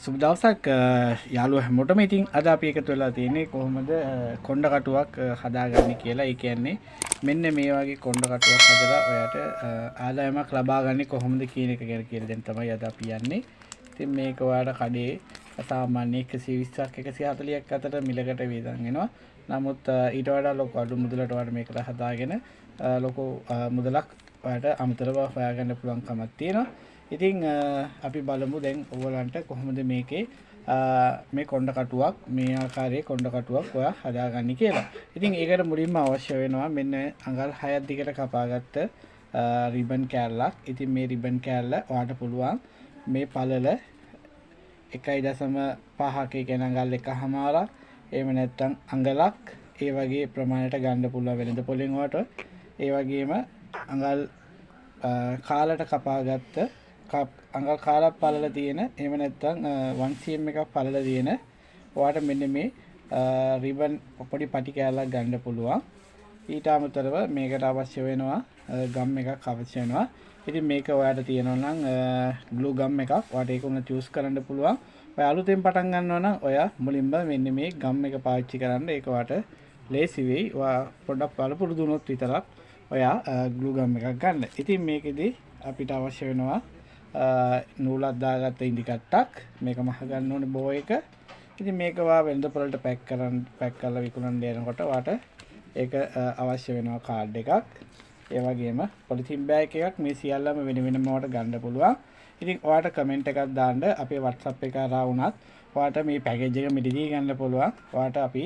සුබ දවසක් යාළුවෝ හැමෝටම. ඉතින් අද අපි එකතු වෙලා තියෙන්නේ කොහොමද කොණ්ඩ කටුවක් හදාගන්නේ කියලා. ඒ කියන්නේ මෙන්න මේ වගේ කොණ්ඩ කටුවක් හදලා ඔයාට ආදායමක් ලබා ගන්න කොහොමද කියන එක ගැන කියලා දෙන්න තමයි අද අපි යන්නේ. ඉතින් මේක ඔයාට කඩේ සාමාන්‍ය 120ක් 140ක් අතර මිලකට වේදන් වෙනවා. නමුත් ඊට වඩා ලොකු අඩු මුදලට ඔයාට මේකට හදාගෙන ලොකු මුදලක් ඔයාට අමතරව හොයාගන්න පුළුවන්කමක් තියෙනවා. ඉතින් අපි බලමු දැන් ඔයගලන්ට කොහොමද මේකේ මේ කොණ්ඩ කටුවක් මේ ආකාරයේ කොණ්ඩ කටුවක් ඔයා හදාගන්නේ කියලා. ඉතින් ඒකට මුලින්ම අවශ්‍ය වෙනවා මෙන්න අඟල් 6ක් දිගට කපාගත්ත රිබන් කෑල්ලක්. ඉතින් මේ රිබන් කෑල්ල ඔයාට පුළුවන් මේ පළල 1.5ක කියන අඟල් 1/2 එහෙම නැත්නම් අඟලක් ඒ වගේ ප්‍රමාණයට ගන්න පුළුවන් වෙනද පොලෙන් ඔයාට. ඒ වගේම අඟල් කාලට කපාගත්ත අඟල් කාලක් පළල තියෙන එහෙම නැත්නම් 1 cm එකක් පළල තියෙන ඔයාට මෙන්න මේ රිබන් පොඩි පටි කෑල්ලක් ගන්න පුළුවන්. ඊට අමතරව මේකට අවශ්‍ය වෙනවා ගම් එකක් අවශ්‍ය වෙනවා. ඉතින් මේක ඔයාට තියෙනවා නම් ග්ලූ ගම් එකක් ඔයාට ඒක උන චූස් කරන්න පුළුවන්. ඔයා අලුතෙන් පටන් ගන්නවා නම් ඔයා මුලින්ම මෙන්න මේ ගම් එක පාවිච්චි කරන්න. ඒක ඔයාට ලේසි වෙයි. ඔයා පොඩ්ඩක් පුරුදු වුණොත් විතරක් ඔයා ග්ලූ ගම් එකක් ගන්න. ඉතින් මේකෙදි අපිට අවශ්‍ය වෙනවා නූලක් දාගත්ත ඉදි කට්ටක්. මේක මහ ගන්න ඕනේ බෝ එක. ඉතින් මේක වා වෙළඳ පොළට පැක් කරලා විකුණන්න දෙනකොට වාට ඒක අවශ්‍ය වෙනවා කාඩ් එකක්. ඒ වගේම පොලිතින් බෑග් එකක්. මේ සියල්ලම වෙන වෙනම වට ගන්න පුළුවන්. ඉතින් ඔයාට කමෙන්ට් එකක් දාන්න අපේ WhatsApp එක හරහා වුණත් ඔයාට මේ පැකේජ් එක මිලදී ගන්න පුළුවන්. ඔයාට අපි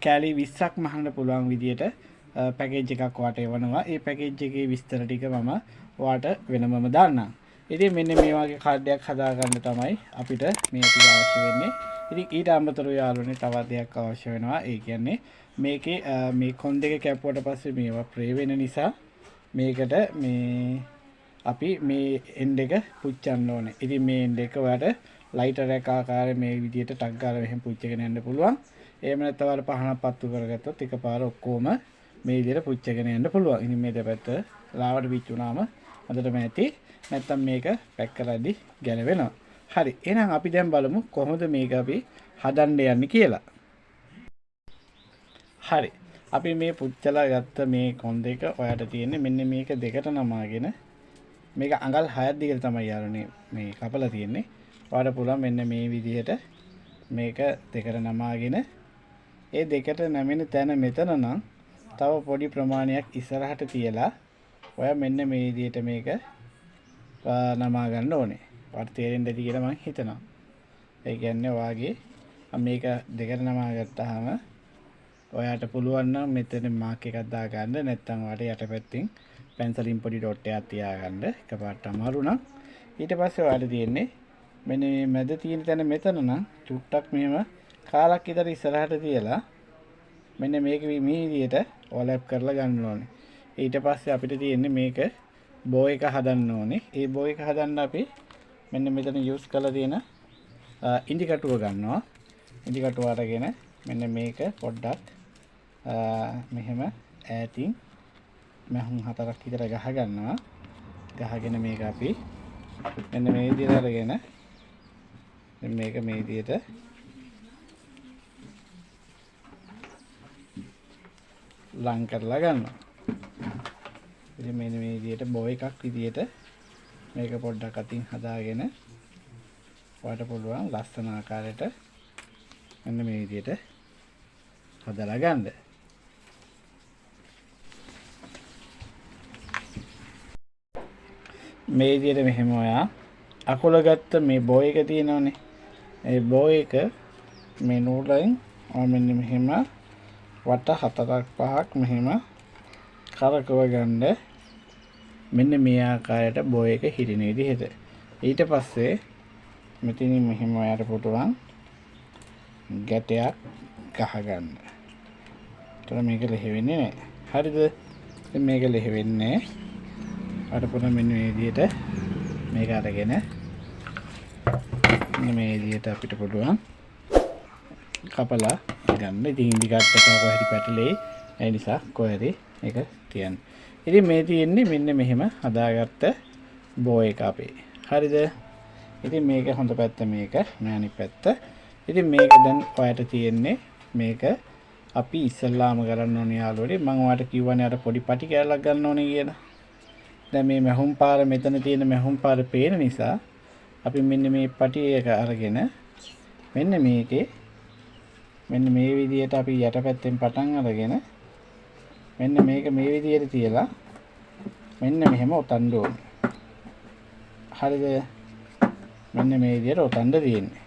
කැලි 20ක් මහන්න පුළුවන් විදියට පැකේජ් එකක් ඔයාට එවනවා. ඒ පැකේජ් එකේ විස්තර ටික මම ඔයාට වෙනමම දාන්නම්. ඉතින් මෙන්න මේ වගේ කාඩ් එකක් හදාගන්න තමයි අපිට මේ ටික අවශ්‍ය වෙන්නේ. ඉතින් ඊට අමතරව යාළුවනේ තවත් දෙයක් අවශ්‍ය වෙනවා. ඒ කියන්නේ මේකේ මේ කොන් දෙක කැපුවට පස්සේ මේවා ප්‍රේ වෙන නිසා මේකට මේ අපි මේ එන්ඩ් එක පුච්චන්න ඕනේ. ඉතින් මේ එන්ඩ් එක ඔයාට ලයිටර් එක ආකාරයේ මේ විදියට ටක් ගාලා මෙහෙම පුච්චගෙන යන්න පුළුවන්. එහෙම නැත්නම් ඔයාලා පහනක් පත්තු කරගත්තොත් එකපාර ඔක්කොම මේ විදියට පුච්චගෙන යන්න පුළුවන්. ඉතින් මේ දෙපැත්ත ලාවට පිච්චුනාම හොඳටම ඇති. නැත්නම් මේක පැක් කරද්දි ගැලවෙනවා. හරි. එහෙනම් අපි දැන් බලමු කොහොමද මේක අපි හදන්න යන්නේ කියලා. හරි. අපි මේ පුච්චලා ගත්ත මේ කොන් දෙක ඔයාට තියෙන්නේ මෙන්න මේක දෙකට නමාගෙන මේක අඟල් 6ක් දිගට තමයි යාළුවනේ මේ කපලා තියෙන්නේ. ඔයාට පුළුවන් මෙන්න මේ විදිහට මේක දෙකට නමාගෙන ඒ දෙකට නැමෙන තැන මෙතන නම් තව පොඩි ප්‍රමාණයක් ඉස්සරහට තියලා ඔයා මෙන්න මේ විදිහට මේක නමා ගන්න ඕනේ. ඔයාට තේරෙන්න ඇති කියලා මම හිතනවා. ඒ කියන්නේ ඔයාගේ මේක දෙකට නමා ගත්තාම ඔයාට පුළුවන් නම් මෙතන මාක් එකක් දාගන්න. නැත්නම් ඔයාට යටපැත්තෙන් පැන්සලින් පොඩි ඩොට් එකක් තියාගන්න. එකපාරට අමාරු නම් ඊට පස්සේ ඔයාට තියෙන්නේ මෙන්න මේ මැද තියෙන තැන මෙතන නම් චුට්ටක් මෙහෙම කාලක් විතර ඉස්සරහට තියලා මෙන්න මේක මේ විදිහට ඕලැප් කරලා ගන්න ඕනේ. ඊට පස්සේ අපිට තියෙන්නේ මේක බෝ එක හදන්න ඕනේ. ඒ බෝ එක හදන්න අපි මෙන්න මෙතන යූස් කරලා තියෙන ඉදි කටුව ගන්නවා. ඉදි කටුව අරගෙන මෙන්න මේක පොඩ්ඩක් මෙහෙම ඈතින් මහුම් 4ක් විතර ගහ ගන්නවා. ගහගෙන මේක අපි මෙන්න මේ විදිහට අරගෙන මේක මේ විදිහට ලං කරලා ගන්නවා. ඉතින් මෙන්න මේ විදිහට බෝ එකක් විදිහට මේක පොඩ්ඩක් අතින් හදාගෙන ඔයාට පුළුවන් ලස්සන ආකාරයට මෙන්න මේ විදිහට හදලා ගන්න. මේ විදිහට මෙහෙම ඔයා අකුල ගත්ත මේ බෝ එක තියෙනවනේ. ඒ බෝ එක මේ නූලෙන් මෙන්න මෙහෙම වට 4ක් 5ක් මෙහෙම කරකව ගන්න. මෙන්න මේ ආකාරයට බෝ එක හිරින විදිහට. ඊට පස්සේ මෙතනින් මෙහෙම ඔයාට පුළුවන් ගැටයක් ගහ ගන්න. ඒතර මේක ලෙහෙවෙන්නේ නැහැ. හරිද? ඉතින් මේක ලෙහෙවෙන්නේ අර පුළුවන් මෙන්න මේ විදිහට මේක අරගෙන මෙන්න මේ විදිහට අපිට පුළුවන් කපලා ගන්න. ඉතින් ඉදි කට්ටක කොහෙද පැටලෙයි. ඒ නිසා කොහෙද මේක තියන්න. ඉතින් මේ තියෙන්නේ මෙන්න මෙහෙම හදාගත්ත බෝ එක අපේ. හරිද? ඉතින් මේක හොඳ පැත්ත මේක මේ අනිත් පැත්ත. ඉතින් මේක දැන් ඔයාලට තියෙන්නේ මේක අපි ඉස්සල්ලාම කරන්න ඕනේ යාළුවනේ. මම ඔයාලට කිව්වනේ අර පොඩි පටි කෑල්ලක් ගන්න ඕනේ කියලා. දැන් මේ මැහුම් පාර මෙතන තියෙන මැහුම් පාර පේන නිසා අපි මෙන්න මේ පටි එක අරගෙන මෙන්න මේකේ මෙන්න මේ විදිහට අපි යටපැත්තෙන් පටන් අරගෙන මෙන්න මේක මේ විදිහට තියලා මෙන්න මෙහෙම ඔතන්න ඕනේ. හරිද? මෙන්න මේ විදිහට ඔතන්න තියෙන්නේ.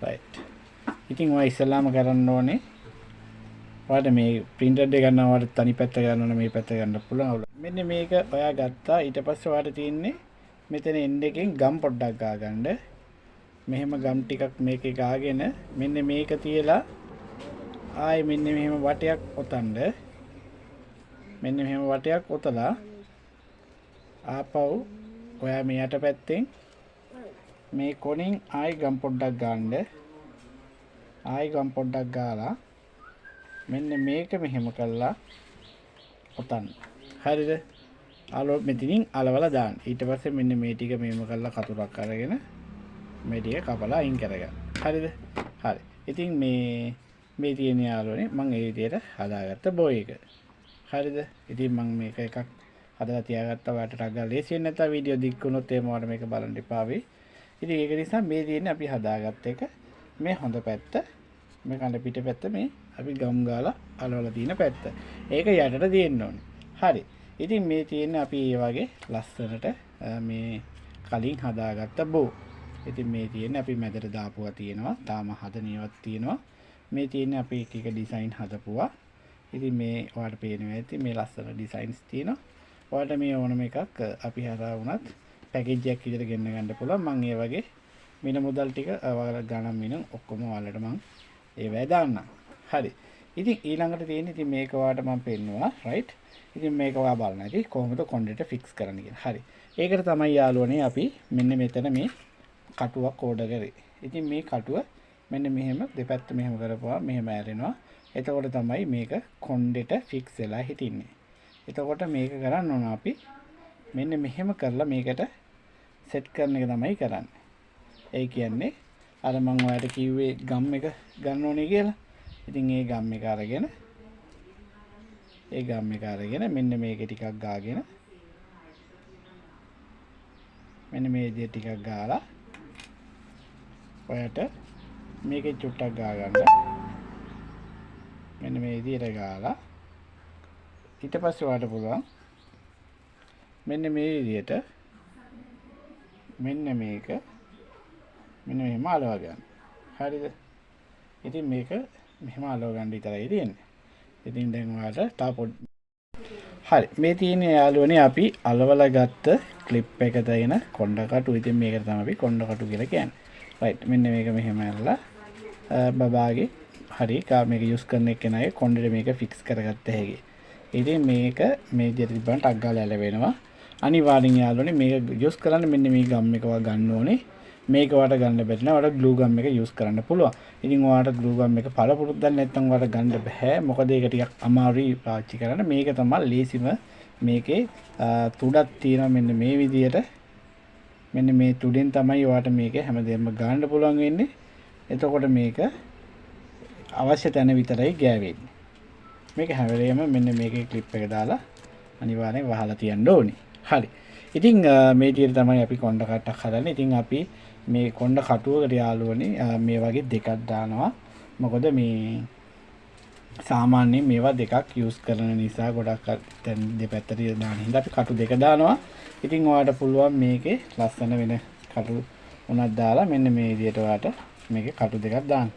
right. ඉතින් ඔය ඉස්සලාම කරන්න ඕනේ. ඔයාලට මේ printer එක ගන්නවා ඔයාලට තනි පැත්ත ගන්න ඕනේ මේ පැත්ත ගන්න පුළුවන්. මෙන්න මේක ඔයා ගත්තා. ඊට පස්සේ ඔයාලට තියෙන්නේ මෙතන එන්ඩ් එකෙන් ගම් පොඩ්ඩක් ගා ගන්න. මෙහෙම ගම් ටිකක් මේකේ ගාගෙන මෙන්න මේක තියලා ආයේ මෙන්න මෙහෙම වටයක් ඔතන්න. මෙන්න මෙහෙම වටයක් ඔතලා ආපහු ඔයා මේ යට පැත්තෙන් මේ කොනින් ආයි ගම් පොඩ්ඩක් ගන්න. ආයි ගම් පොඩ්ඩක් ගාලා මෙන්න මේක මෙහෙම කළා ඔතන්න. හරිද? මෙතනින් අලවලා දාන්න. ඊට පස්සේ මෙන්න මේ ටික මෙහෙම කළා කතුරක් අරගෙන මේ ටික කපලා අයින් කරගන්න. හරිද? හරි. ඉතින් මේ තියෙන යාළුවනේ මම ඒ විදිහට හදාගත්ත බොයි එක. හරිද? ඉතින් මම මේක එකක් හදලා තියාගත්තා. ඔයාලට ටග් ගාලා ලේසි වෙන්නේ නැත්නම් වීඩියෝ දික් වුණොත් එහෙම ඔයාලට මේක බලන්න එපා වෙයි. ඉතින් ඒක නිසා මේ තියෙන්නේ අපි හදාගත්ත එක මේ හොඳ පැත්ත මේ කන පිට පැත්ත මේ අපි ගම් ගාලා අලවලා තියෙන පැත්ත. ඒක යටට තියෙන්න ඕනේ. හරි. ඉතින් මේ තියෙන්නේ අපි මේ වගේ ලස්සනට මේ කලින් හදාගත්ත බෝ. ඉතින් මේ තියෙන්නේ අපි මැදට දාපුවා තියෙනවා. තාම හදනියවත් තියෙනවා. මේ තියෙන්නේ අපි එක එක ඩිසයින් හදපුවා. ඉතින් මේ ඔයාලට පේනවා ඇති මේ ලස්සන ඩිසයින්ස් තියෙනවා. ඔයාලට මේ ඕනම එකක් අපි හදා වුණත් පැකේජ් එකක් විදිහට ගෙන්න ගන්න පුළුවන්. මම ඒ වගේ මින මුදල් ටික ඔයාලට ගණන් මින ඔක්කොම ඔයාලට මම ඒවැය දාන්නම්. හරි. ඉතින් ඊළඟට තියෙන්නේ ඉතින් මේක ඔයාලට මම පෙන්නුවා. රයිට්. ඉතින් මේක ඔයා බලන්න ඇති කොහොමද කොණ්ඩෙට ෆික්ස් කරන්න කියලා. හරි. ඒකට තමයි යාළුවනේ අපි මෙන්න මෙතන මේ කටුවක් ඕඩර් කරේ. ඉතින් මේ කටුව මෙන්න මෙහෙම දෙපැත්ත මෙහෙම කරපුවා මෙහෙම ඇරෙනවා. එතකොට තමයි මේක කොණ්ඩෙට ෆික්ස් වෙලා හිටින්නේ. එතකොට මේක කරන්න ඕන අපි මෙන්න මෙහෙම කරලා මේකට සෙට් කරන එක තමයි කරන්නේ. ඒ කියන්නේ අර මම ඔයාලට කිව්වේ ගම් එක ගන්න ඕනේ කියලා. ඉතින් ඒ ගම් එක අරගෙන මෙන්න මේක ටිකක් ගාගෙන මෙන්න මේ විදිහට ටිකක් ගාලා ඔයාලට මේකේ චුට්ටක් ගා ගන්න. මෙන්න මේ විදිහට ගාලා ඊට පස්සේ ඔයාලට පුළුවන් මෙන්න මේ විදිහට මෙන්න මේක මෙන්න මෙහෙම අලව ගන්න. හරිද? ඉතින් මේක මෙහෙම අලව ගන්න විතරයි තියෙන්නේ. ඉතින් දැන් ඔයාලට තව හරි. මේ තියෙන්නේ යාළුවනේ අපි අලවලා ගත්ත ක්ලිප් එක තියෙන කොණ්ඩ කටු. ඉතින් මේකට තමයි අපි කොණ්ඩ කටු කියලා කියන්නේ. රයිට්. මෙන්න මේක මෙහෙම ඇරලා බබාගේ හරි මේක යූස් කරන එක්කෙනාගේ කොණ්ඩෙට මේක ෆික්ස් කරගත්ත හැකි. ඉතින් මේක මේ විදිහට තිබ්බම ටක් ගාලා ඇලවෙනවා. අනිවාර්යෙන් යාළුවනේ මේක යූස් කරන්න මෙන්න මේ ගම් එක ගන්න ඕනේ. මේක වට ගන්න බැරි නම් ඔයාලට ග්ලූ ගම් එක යූස් කරන්න පුළුවන්. ඉතින් ඔයාලට ග්ලූ ගම් එක පළපුරුද්දක් නැත්නම් ඔයාලට ගන්න බෑ. මොකද ඒක ටිකක් අමාරුයි පාවිච්චි කරන්න. මේක තමයි ලේසිම. මේකේ තුඩක් තියෙනවා මෙන්න මේ විදිහට. මෙන්න මේ තුඩෙන් තමයි ඔයාලට මේක හැමදේම ගන්න පුළුවන් වෙන්නේ. එතකොට මේක අවශ්‍ය තැන විතරයි ගෑවෙන්නේ. මේක හැම වෙලේම මෙන්න මේකේ ක්ලිප් එක දාලා අනිවාර්යෙන් වහලා තියන්න ඕනේ. හරි. ඉතින් මේ විදිහට තමයි අපි කොණ්ඩ කට්ටක් හදන්නේ. ඉතින් අපි මේ කොණ්ඩ කටුවකට යාළුවනේ මේ වගේ දෙකක් දානවා. මොකද මේ සාමාන්‍යයෙන් මේවා දෙකක් යූස් කරන නිසා ගොඩක් දැන් දෙපැත්තට දාන හින්දා අපි කටු දෙක දානවා. ඉතින් ඔයාලට පුළුවන් මේකේ ලස්සන වෙන කටු උනක් දාලා මෙන්න මේ විදිහට ඔයාලට මේකේ කටු දෙකක් දාන්න.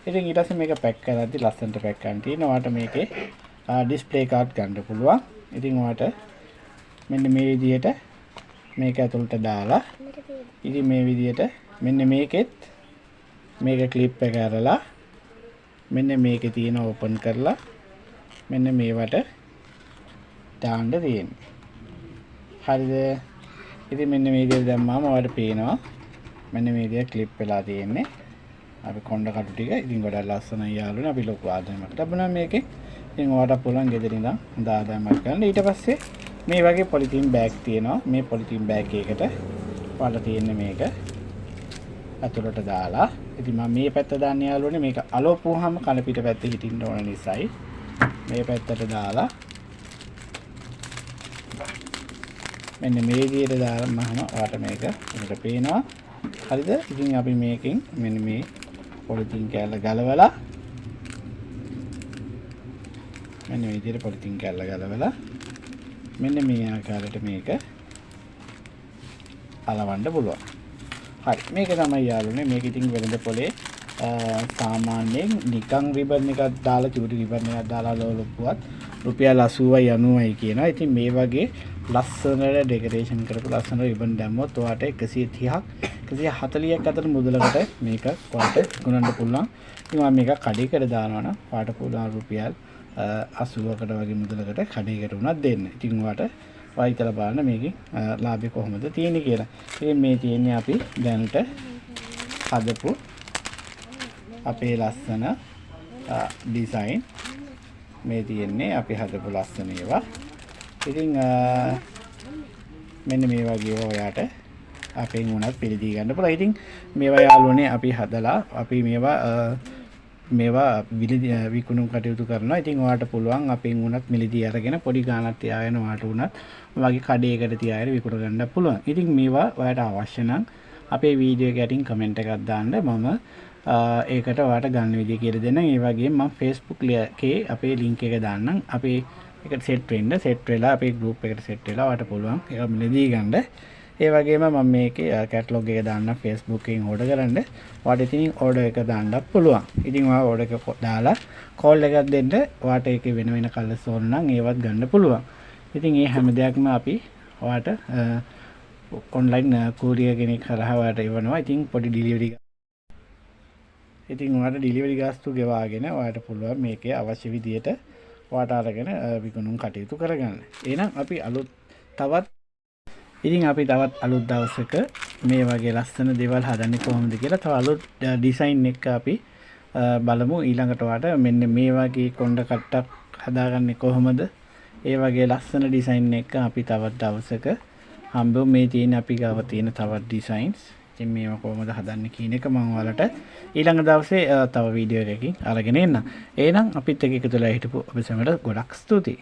ඉතින් ඊට පස්සේ මේක පැක් කරද්දි ලස්සනට පැක් කරන්න තියෙනවා. ඔයාලට මේකේ ඩිස්ප්ලේ කාඩ් ගන්න පුළුවන්. ඉතින් ඔයාලට මෙන්න මේ විදිහට මේක ඇතුළට දාලා ඉතින් මේ විදිහට මෙන්න මේකෙත් මේක ක්ලිප් එක අරලා මෙන්න මේකේ තියෙන ඕපන් කරලා මෙන්න මේවට දාන්න තියෙන්නේ. හරිද? ඉතින් මෙන්න මේ විදිහට දැම්මම ඔයාලට පේනවා මෙන්න මේ විදිහට ක්ලිප් වෙලා තියෙන්නේ. අපි කොණ්ඩ කටු ටික ඉතින් ගොඩක් ලස්සනයි යාළුවනේ. අපි ලොකු ආදායමක් ලැබුණා මේකෙන්. ඉතින් ඔයාලට පුළුවන් ගෙදර ඉඳන් හොඳ ආදායමක් ගන්න. ඊට පස්සේ මේ වගේ පොලිතින් බෑග් තියෙනවා. මේ පොලිතින් බෑග් එකකට ඔයාලට තියෙන්නේ මේක අතුලට දාලා. ඉතින් මම මේ පැත්ත දාන්න යාළුවනේ මේක අලෝපුවාම කන පිට පැත්තේ හිටින්න ඕන නිසායි මේ පැත්තට දාලා මෙන්න මේ විදිහට දාලා මම ඔයාලට මේක උඩට පේනවා. හරිද? ඉතින් අපි මේකෙන් මෙන්න මේ පොලිතින් කෑල්ල ගලවලා මෙන්න මේ විදිහට පොලිතින් කෑල්ල ගලවලා මෙන්න මේ ආකාරයට මේක අලවන්න පුළුවන්. හරි මේක තමයි යාළුවනේ මේක ඉතින් වෙළඳ පොලේ සාමාන්‍යයෙන් නිකන් රිබන් එකක් දාලා චූටි රිබන් එකක් දාලා ලොලුපුවත් රුපියල් 80යි 90යි කියනවා. ඉතින් මේ වගේ ලස්සනට ඩෙකරේෂන් කරපු ලස්සන රිබන් දැම්මොත් ඔයාට 130ක් 140ක් අතර මුදලකට මේක ඔයාට ගුණන්න පුළුවන්. ඉතින් මම මේක කඩේකට දානවා නම් ඔයාට පුළුවන් රුපියල් 80කට වගේ මුදලකට කඩේකට උනත් දෙන්න. ඉතින් ඔයාට වයිතලා බලන්න මේකේ ලාභය කොහොමද තියෙන්නේ කියලා. ඉතින් මේ තියෙන්නේ අපි දැනට හදපු අපේ ලස්සන ඩිසයින් මේ තියෙන්නේ අපි හදපු ලස්සන ඒවා. ඉතින් මෙන්න මේ වගේ ඔයාට අපෙන් උනත් පිළිදී ගන්න පුළුවන්. ඉතින් මේවා යාළුවනේ අපි හදලා අපි මේවා විකුණුම් කටයුතු කරනවා. ඉතින් ඔයාට පුළුවන් අපෙන් උනත් මිලදී අරගෙන පොඩි ගාණක් තියාගෙන ඔයාට උනත් වගේ කඩේකට තියාගෙන විකුණ ගන්න පුළුවන්. ඉතින් මේවා ඔයාට අවශ්‍ය නම් අපේ වීඩියෝ එක යටින් කමෙන්ට් එකක් දාන්න. මම ඒකට ඔයාට ගන්න විදිය කියලා දෙන්නම්. ඒ වගේම මම Facebook එකේ අපේ link එක දාන්නම්. අපේ එකට සෙට් වෙලා අපේ group එකට සෙට් වෙලා ඔයාට පුළුවන් ඒක මිලදී ගන්න. ඒ වගේම මම මේකේ කැටලොග් එක දාන්න Facebook එකෙන් ඕඩර් කරන්න. ඔයාට ඉතින් ඕඩර් එක දාන්නත් පුළුවන්. ඉතින් ඔයා ඕඩර් එක දාලා කෝල් එකක් දෙන්න. ඔයාට ඒකේ වෙන වෙන කලර්ස් ඕන නම් ඒවත් ගන්න පුළුවන්. ඉතින් මේ හැම දෙයක්ම අපි ඔයාට ඔන්ලයින් courier කෙනෙක් හරහා ඔයාට එවනවා. ඉතින් පොඩි ඩිලිවරි ඔයාට ඩිලිවරි ගාස්තු ගෙවාගෙන ඔයාට පුළුවන් මේකේ අවශ්‍ය විදියට ඔයාට අරගෙන විකුණුම් කටයුතු කරගන්න. එහෙනම් අපි තවත් අලුත් දවසක මේ වගේ ලස්සන දේවල් හදන්නේ කොහොමද කියලා තව අලුත් ඩිසයින් එක අපි බලමු. ඊළඟට ඔයාට මෙන්න මේ වගේ කොණ්ඩ කට්ටක් හදාගන්නේ කොහොමද? ඒ වගේ ලස්සන ඩිසයින් එක අපි තවත් දවසක හම්බෙමු. මේ තියෙන අපි ගාව තියෙන තවත් ඩිසයින්ස්. ඉතින් මේවා කොහොමද හදන්නේ කියන එක මම ඔයාලට ඊළඟ දවසේ තව වීඩියෝ එකකින් අරගෙන එන්නම්. එහෙනම් අපිත් එක්ක එකතු වෙලා හිටපු ඔබ සැමට ගොඩක් ස්තුතියි.